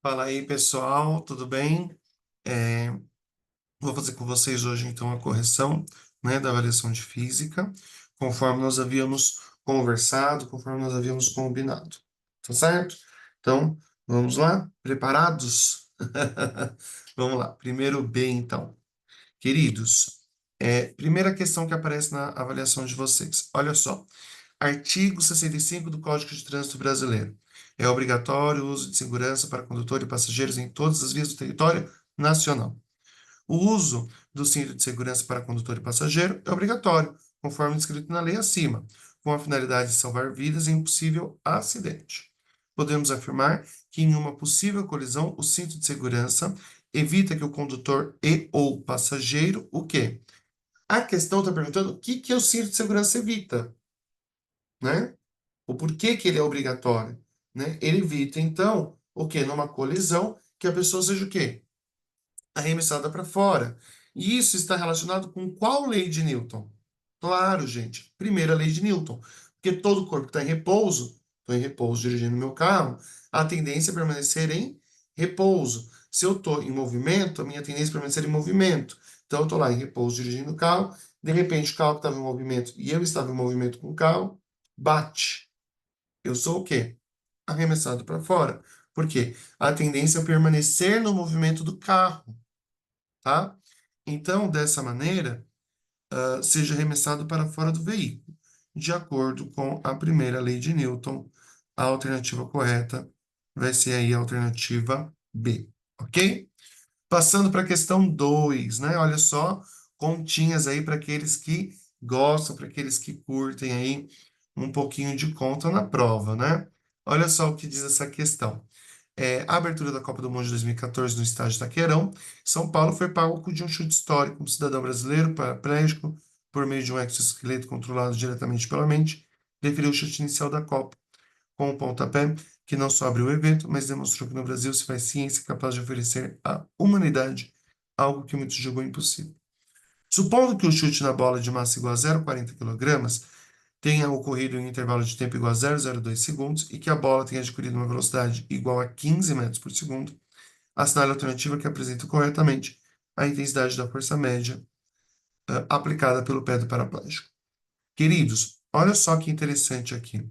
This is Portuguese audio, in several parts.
Fala aí, pessoal, tudo bem? É, vou fazer com vocês hoje, então, a correção, né, da avaliação de física, conforme nós havíamos conversado, conforme nós havíamos combinado. Tá certo? Então, vamos lá? Preparados? Vamos lá. Primeiro B, então. Queridos, primeira questão que aparece na avaliação de vocês. Olha só. Artigo 65 do Código de Trânsito Brasileiro. É obrigatório o uso de segurança para condutor e passageiros em todas as vias do território nacional. O uso do cinto de segurança para condutor e passageiro é obrigatório, conforme descrito na lei acima, com a finalidade de salvar vidas em um possível acidente. Podemos afirmar que em uma possível colisão, o cinto de segurança evita que o condutor e ou passageiro, o quê? A questão está perguntando o que o cinto de segurança evita, né? O porquê que ele é obrigatório, né? Ele evita, então, o quê? Numa colisão, que a pessoa seja o quê? Arremessada para fora. E isso está relacionado com qual lei de Newton? Claro, gente, primeira lei de Newton. Porque todo corpo está em repouso, estou em repouso dirigindo meu carro, a tendência é permanecer em repouso. Se eu estou em movimento, a minha tendência é permanecer em movimento. Então, eu estou lá em repouso dirigindo o carro, de repente o carro estava em movimento e eu estava em movimento com o carro, bate. Eu sou o quê? Arremessado para fora. Por quê? A tendência é permanecer no movimento do carro, tá? Então, dessa maneira, seja arremessado para fora do veículo. De acordo com a primeira lei de Newton, a alternativa correta vai ser aí a alternativa B, ok? Passando para a questão 2, né? Olha só, continhas aí para aqueles que gostam, para aqueles que curtem aí um pouquinho de conta na prova, né? Olha só o que diz essa questão. A abertura da Copa do Mundo de 2014 no estádio Itaquerão, São Paulo foi palco de um chute histórico. Um cidadão brasileiro, paraplégico, por meio de um exoesqueleto controlado diretamente pela mente, deferiu o chute inicial da Copa, com um pontapé que não só abriu o evento, mas demonstrou que no Brasil se faz ciência capaz de oferecer à humanidade algo que muitos julgam impossível. Supondo que o chute na bola de massa igual a 0,40 kg tenha ocorrido em um intervalo de tempo igual a 0,02 segundos e que a bola tenha adquirido uma velocidade igual a 15 metros por segundo, assinale a alternativa que apresenta corretamente a intensidade da força média aplicada pelo pé do paraplégico. Queridos, olha só que interessante aqui.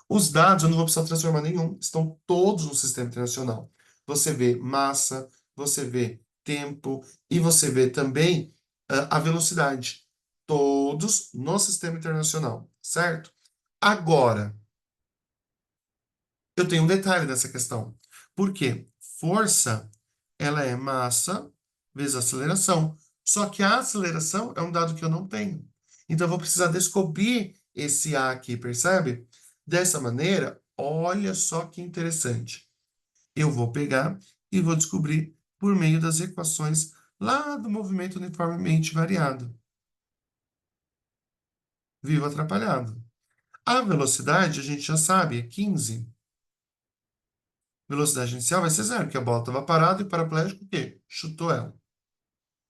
Os dados eu não vou precisar transformar nenhum, estão todos no sistema internacional. Você vê massa, você vê tempo e você vê também a velocidade. Todos no sistema internacional, certo? Agora, eu tenho um detalhe dessa questão. Por quê? Força, ela é massa vezes aceleração. Só que a aceleração é um dado que eu não tenho. Então, eu vou precisar descobrir esse A aqui, percebe? Dessa maneira, olha só que interessante. Eu vou pegar e vou descobrir por meio das equações lá do movimento uniformemente variado. Vivo atrapalhado. A velocidade, a gente já sabe, é 15. Velocidade inicial vai ser zero, porque a bola estava parada e o paraplégico o quê? Chutou ela.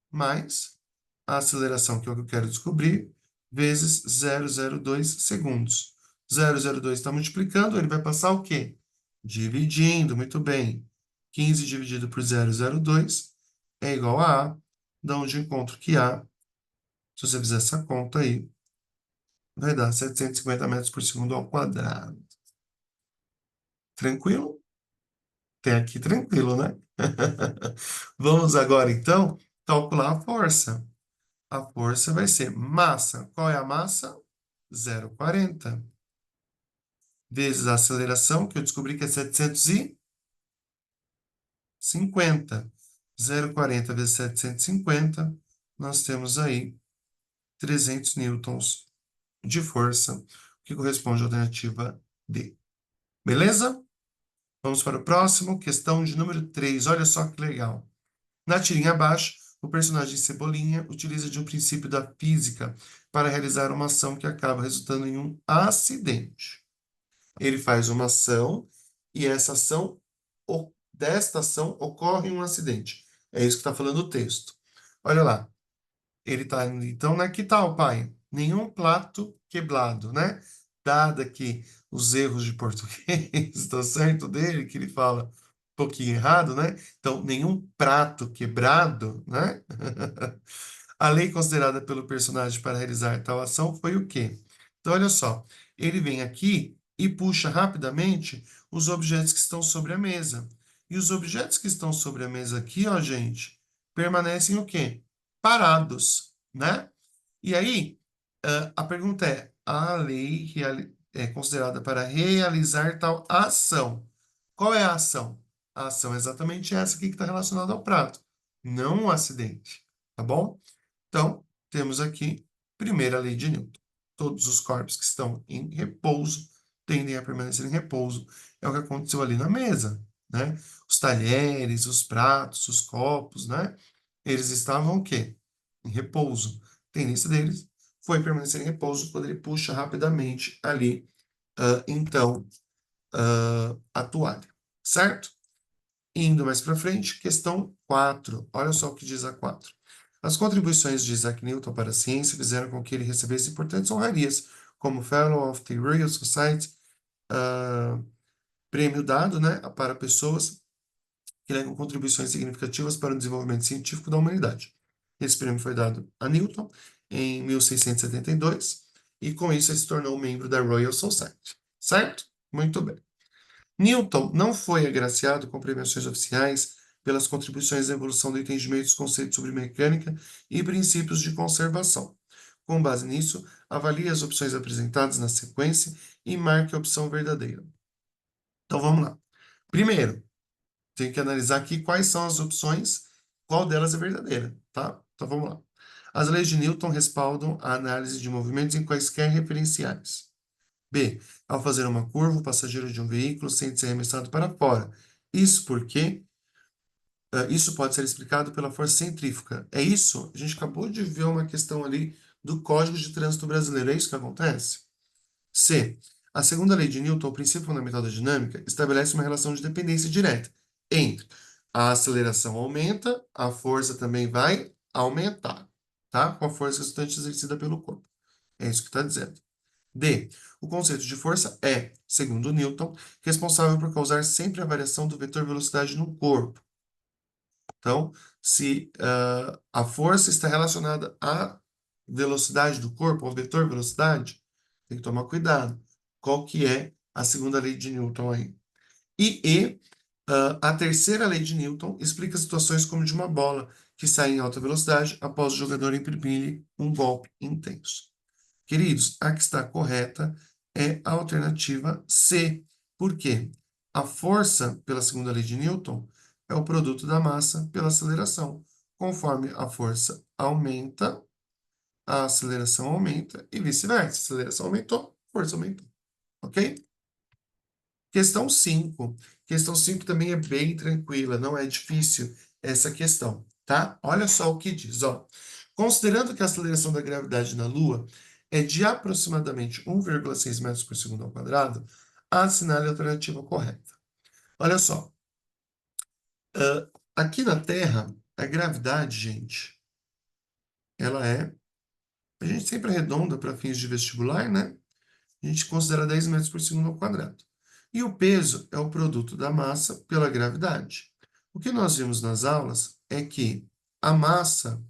Mais a aceleração, que é o que eu quero descobrir, vezes 0,02 segundos. 0,02 está multiplicando, ele vai passar o quê? Dividindo, muito bem. 15 dividido por 0,02 é igual a A, da onde eu encontro que A, se você fizer essa conta aí, vai dar 750 metros por segundo ao quadrado. Tranquilo? Até aqui tranquilo, né? Vamos agora, então, calcular a força. A força vai ser massa. Qual é a massa? 0,40. Vezes a aceleração, que eu descobri que é 750. 0,40 vezes 750, nós temos aí 300 newtons de força, que corresponde à alternativa D. Beleza? Vamos para o próximo, questão de número 3. Olha só que legal. Na tirinha abaixo, o personagem Cebolinha utiliza de um princípio da física para realizar uma ação que acaba resultando em um acidente. Ele faz uma ação e desta ação ocorre um acidente. É isso que está falando o texto. Olha lá. Ele está então, né? Que tal, pai? Nenhum prato quebrado, né? Dado aqui os erros de português, tá certo dele, que ele fala. pouquinho errado, né? Então, nenhum prato quebrado, né? A lei considerada pelo personagem para realizar tal ação foi o quê? Então, olha só, ele vem aqui e puxa rapidamente os objetos que estão sobre a mesa. E os objetos que estão sobre a mesa aqui, ó, gente, permanecem o quê? Parados, né? E aí, a pergunta é: a lei é considerada para realizar tal ação. Qual é a ação? A ação é exatamente essa aqui que está relacionada ao prato, não um acidente, tá bom? Então, temos aqui, primeira lei de Newton. Todos os corpos que estão em repouso tendem a permanecer em repouso. É o que aconteceu ali na mesa, né? Os talheres, os pratos, os copos, né? Eles estavam o quê? Em repouso. A tendência deles foi permanecer em repouso quando ele puxa rapidamente ali, então, a toalha, certo? Indo mais para frente, questão 4. Olha só o que diz a 4. As contribuições de Isaac Newton para a ciência fizeram com que ele recebesse importantes honrarias, como Fellow of the Royal Society, ah, prêmio dado, né, para pessoas que legam contribuições significativas para o desenvolvimento científico da humanidade. Esse prêmio foi dado a Newton em 1672 e com isso ele se tornou membro da Royal Society. Certo? Muito bem. Newton não foi agraciado com premiações oficiais pelas contribuições à evolução do entendimento dos conceitos sobre mecânica e princípios de conservação. Com base nisso, avalie as opções apresentadas na sequência e marque a opção verdadeira. Então vamos lá. Primeiro, tem que analisar aqui quais são as opções, qual delas é verdadeira, tá? Então vamos lá. As leis de Newton respaldam a análise de movimentos em quaisquer referenciais. B. Ao fazer uma curva, o passageiro de um veículo sente-se arremessado para fora. Isso porque isso pode ser explicado pela força centrífuga. É isso? A gente acabou de ver uma questão ali do Código de Trânsito Brasileiro. É isso que acontece? C. A segunda lei de Newton, o princípio fundamental da dinâmica, estabelece uma relação de dependência direta entre a aceleração aumenta, a força também vai aumentar, tá? Com a força resultante exercida pelo corpo. É isso que está dizendo. D. O conceito de força é, segundo Newton, responsável por causar sempre a variação do vetor velocidade no corpo. Então, se a força está relacionada à velocidade do corpo, ao vetor velocidade, tem que tomar cuidado. Qual que é a segunda lei de Newton aí? A terceira lei de Newton explica situações como de uma bola que sai em alta velocidade após o jogador imprimir um golpe intenso. Queridos, a que está correta é a alternativa C. Por quê? A força, pela segunda lei de Newton, é o produto da massa pela aceleração. Conforme a força aumenta, a aceleração aumenta e vice-versa. A aceleração aumentou, a força aumentou. Ok? Questão 5. Questão 5 também é bem tranquila, não é difícil essa questão, tá? Olha só o que diz, ó. Considerando que a aceleração da gravidade na Lua é de aproximadamente 1,6 metros por segundo ao quadrado, assinale a alternativa correta. Olha só, aqui na Terra, a gravidade, gente, ela é. A gente sempre arredonda para fins de vestibular, né? A gente considera 10 metros por segundo ao quadrado. E o peso é o produto da massa pela gravidade. O que nós vimos nas aulas é que a massa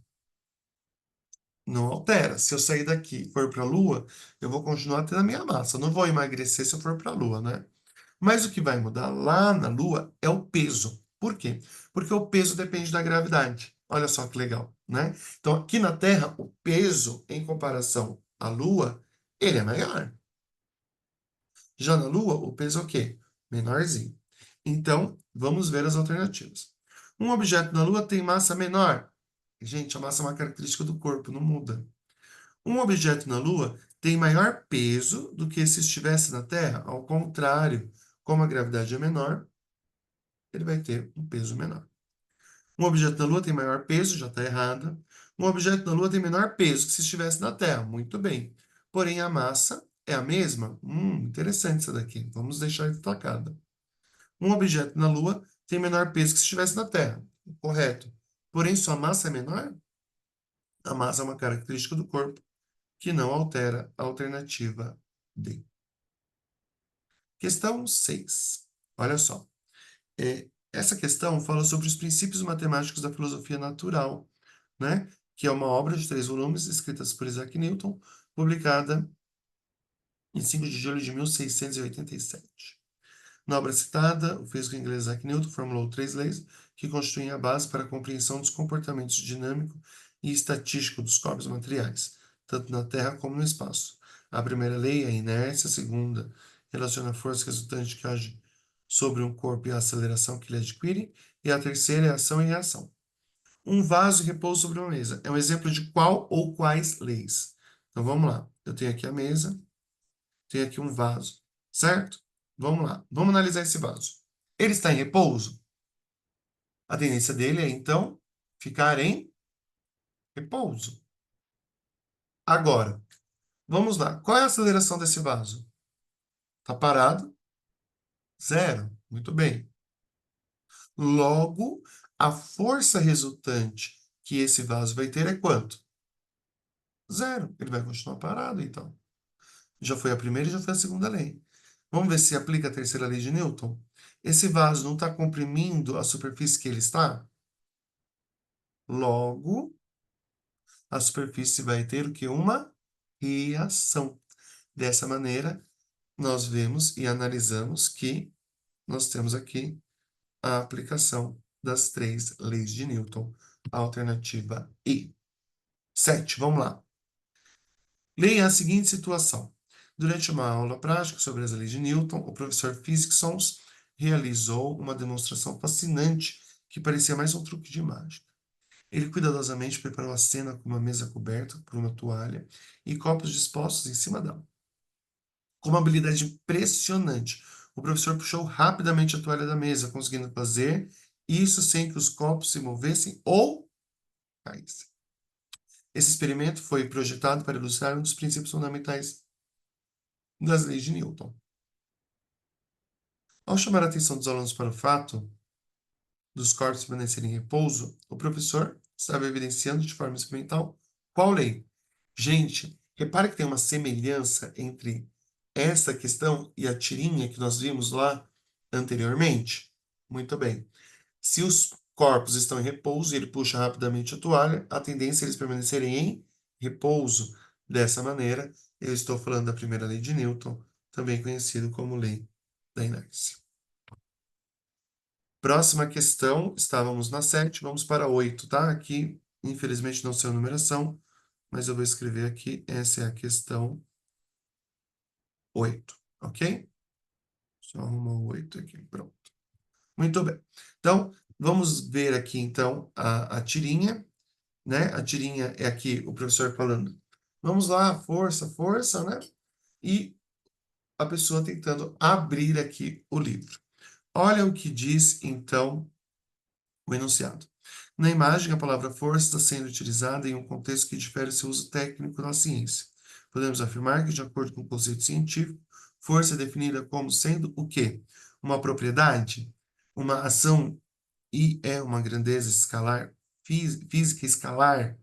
não altera. Se eu sair daqui e for para a Lua, eu vou continuar tendo a minha massa. Eu não vou emagrecer se eu for para a Lua, né? Mas o que vai mudar lá na Lua é o peso. Por quê? Porque o peso depende da gravidade. Olha só que legal, né? Então, aqui na Terra, o peso, em comparação à Lua, ele é maior. Já na Lua, o peso é o quê? Menorzinho. Então, vamos ver as alternativas. Um objeto na Lua tem massa menor. Gente, a massa é uma característica do corpo, não muda. Um objeto na Lua tem maior peso do que se estivesse na Terra. Ao contrário, como a gravidade é menor, ele vai ter um peso menor. Um objeto na Lua tem maior peso, já está errado. Um objeto na Lua tem menor peso que se estivesse na Terra. Muito bem. Porém, a massa é a mesma? Interessante isso daqui. Vamos deixar destacada. Um objeto na Lua tem menor peso que se estivesse na Terra. Correto. Porém, sua massa é menor? A massa é uma característica do corpo que não altera a alternativa D. Questão 6. Olha só. essa questão fala sobre os princípios matemáticos da filosofia natural, né? Que é uma obra de 3 volumes, escrita por Isaac Newton, publicada em 5 de julho de 1687. Na obra citada, o físico inglês Isaac Newton formulou 3 leis que constituem a base para a compreensão dos comportamentos dinâmico e estatístico dos corpos materiais, tanto na Terra como no espaço. A primeira lei é a inércia, a segunda relaciona a força resultante que age sobre um corpo e a aceleração que ele adquire, e a terceira é a ação e reação. Um vaso repousa sobre uma mesa. É um exemplo de qual ou quais leis? Então vamos lá. Eu tenho aqui a mesa, tenho aqui um vaso, certo? Vamos lá. Vamos analisar esse vaso. Ele está em repouso? A tendência dele é, então, ficar em repouso. Agora, vamos lá. Qual é a aceleração desse vaso? Está parado? Zero. Muito bem. Logo, a força resultante que esse vaso vai ter é quanto? Zero. Ele vai continuar parado, então. Já foi a primeira e já foi a segunda lei. Vamos ver se aplica a terceira lei de Newton. Esse vaso não está comprimindo a superfície que ele está? Logo, a superfície vai ter o que? Uma reação. Dessa maneira, nós vemos e analisamos que nós temos aqui a aplicação das 3 leis de Newton. Alternativa I. 7, vamos lá. Leia a seguinte situação. Durante uma aula prática sobre as leis de Newton, o professor Physicson realizou uma demonstração fascinante que parecia mais um truque de mágica. Ele cuidadosamente preparou a cena com uma mesa coberta por uma toalha e copos dispostos em cima dela. Com uma habilidade impressionante, o professor puxou rapidamente a toalha da mesa, conseguindo fazer isso sem que os copos se movessem ou caíssem. Esse experimento foi projetado para ilustrar um dos princípios fundamentais das leis de Newton. Ao chamar a atenção dos alunos para o fato dos corpos permanecerem em repouso, o professor estava evidenciando de forma experimental qual lei? Gente, repare que tem uma semelhança entre essa questão e a tirinha que nós vimos lá anteriormente? Muito bem. Se os corpos estão em repouso e ele puxa rapidamente a toalha, a tendência é eles permanecerem em repouso. Dessa maneira, eu estou falando da primeira lei de Newton, também conhecido como lei da inércia. Próxima questão, estávamos na 7, vamos para a 8, tá? Aqui, infelizmente, não sei a numeração, mas eu vou escrever aqui, essa é a questão 8, ok? Só arrumar o 8 aqui, pronto. Muito bem. Então, vamos ver aqui, então, a tirinha, né? A tirinha é aqui o professor falando, vamos lá, força, força, né? E a pessoa tentando abrir aqui o livro. Olha o que diz, então, o enunciado. Na imagem, a palavra força está sendo utilizada em um contexto que difere seu uso técnico na ciência. Podemos afirmar que, de acordo com o conceito científico, força é definida como sendo o quê? Uma propriedade, uma ação e é uma grandeza escalar, física escalar,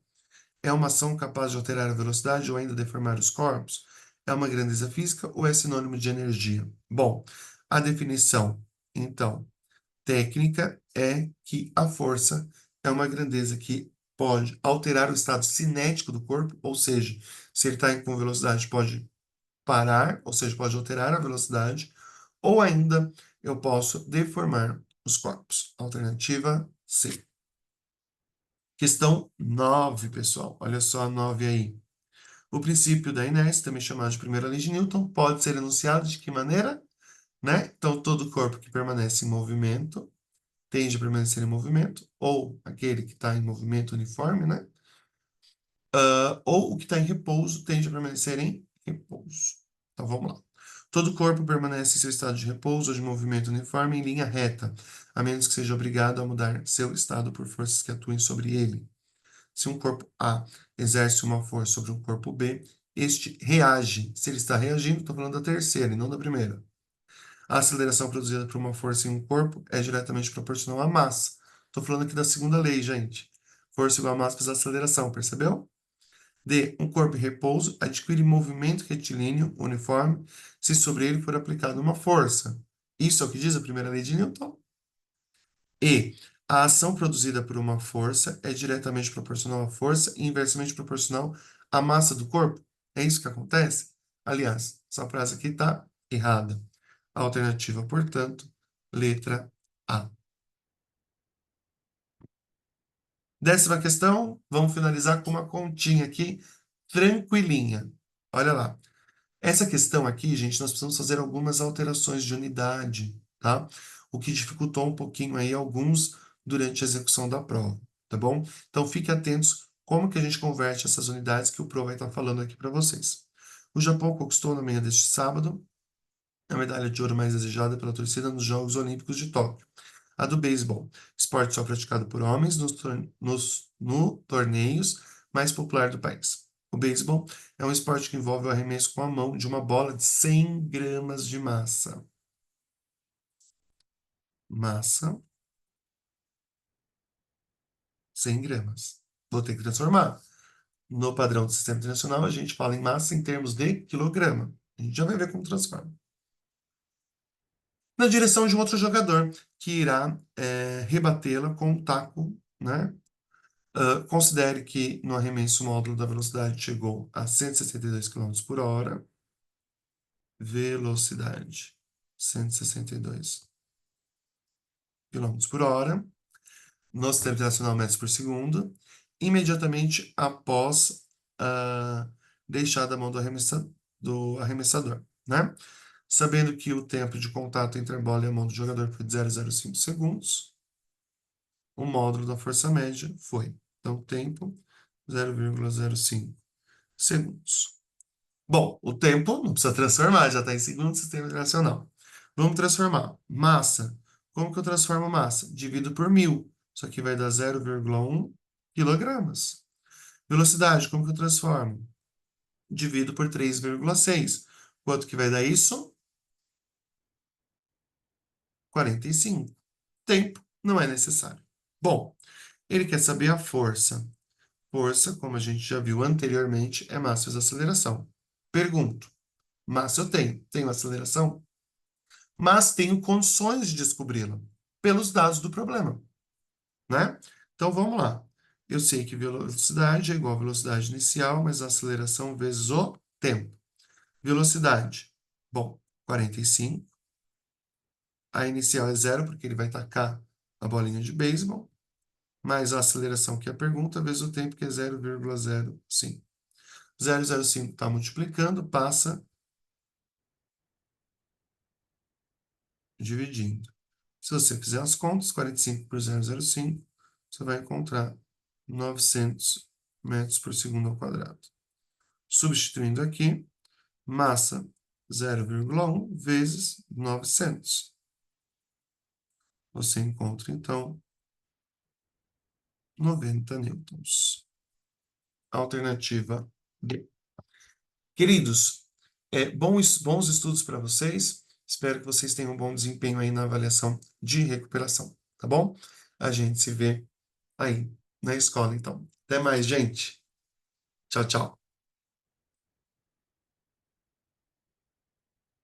é uma ação capaz de alterar a velocidade ou ainda deformar os corpos? É uma grandeza física ou é sinônimo de energia? Bom, a definição, então, técnica é que a força é uma grandeza que pode alterar o estado cinético do corpo, ou seja, se ele está com velocidade, pode parar, ou seja, pode alterar a velocidade, ou ainda eu posso deformar os corpos. Alternativa C. Questão 9, pessoal. Olha só a 9 aí. O princípio da inércia, também chamado de primeira lei de Newton, pode ser enunciado de que maneira? Né? Então, todo corpo que permanece em movimento tende a permanecer em movimento, ou aquele que está em movimento uniforme, né? Ou o que está em repouso tende a permanecer em repouso. Então vamos lá. Todo corpo permanece em seu estado de repouso ou de movimento uniforme em linha reta, a menos que seja obrigado a mudar seu estado por forças que atuem sobre ele. Se um corpo A exerce uma força sobre um corpo B, este reage. Se ele está reagindo, estou falando da terceira e não da primeira. A aceleração produzida por uma força em um corpo é diretamente proporcional à massa. Estou falando aqui da segunda lei, gente. Força igual a massa vezes aceleração, percebeu? D. Um corpo em repouso adquire movimento retilíneo uniforme se sobre ele for aplicada uma força. Isso é o que diz a primeira lei de Newton? E a ação produzida por uma força é diretamente proporcional à força e inversamente proporcional à massa do corpo. É isso que acontece? Aliás, essa frase aqui está errada. A alternativa, portanto, letra A. 10ª questão, vamos finalizar com uma continha aqui, tranquilinha. Olha lá. Essa questão aqui, gente, nós precisamos fazer algumas alterações de unidade, tá? O que dificultou um pouquinho aí alguns durante a execução da prova, tá bom? Então, fiquem atentos como que a gente converte essas unidades que o Pro vai estar falando aqui para vocês. O Japão conquistou na manhã deste sábado a medalha de ouro mais desejada pela torcida nos Jogos Olímpicos de Tóquio, a do beisebol, esporte só praticado por homens no torneios mais popular do país. O beisebol é um esporte que envolve o arremesso com a mão de uma bola de 100 gramas de massa. Massa, 100 gramas. Vou ter que transformar. No padrão do Sistema Internacional, a gente fala em massa em termos de quilograma. A gente já vai ver como transforma. Na direção de um outro jogador, que irá rebatê-la com um taco, né? Considere que no arremesso o módulo da velocidade chegou a 162 km por hora. Velocidade, 162 km por hora. No sistema internacional metros por segundo. Imediatamente após deixar da mão do arremessador, né? Sabendo que o tempo de contato entre a bola e a mão do jogador foi de 0,05 segundos, o módulo da força média foi, então, tempo 0,05 segundos. Bom, o tempo não precisa transformar, já está em segundo sistema internacional. Vamos transformar. Massa. Como que eu transformo massa? Divido por 1.000. Isso aqui vai dar 0,1 quilogramas. Velocidade. Como que eu transformo? Divido por 3,6. Quanto que vai dar isso? 45. Tempo não é necessário. Bom, ele quer saber a força. Força, como a gente já viu anteriormente, é massa vezes aceleração. Pergunto, massa eu tenho. Tenho aceleração? Mas tenho condições de descobri-la pelos dados do problema, né? Então vamos lá. Eu sei que velocidade é igual a velocidade inicial mais a aceleração vezes o tempo. Velocidade, bom, 45. A inicial é zero, porque ele vai tacar a bolinha de beisebol, mais a aceleração, que é a pergunta, vezes o tempo, que é 0,05. 0,05 está multiplicando, passa dividindo. Se você fizer as contas, 45 por 0,05, você vai encontrar 900 metros por segundo ao quadrado. Substituindo aqui, massa 0,1 vezes 900. Você encontra, então, 90 newtons. Alternativa D. Queridos, bons estudos para vocês. Espero que vocês tenham um bom desempenho aí na avaliação de recuperação, tá bom? A gente se vê aí na escola, então. Até mais, gente. Tchau, tchau.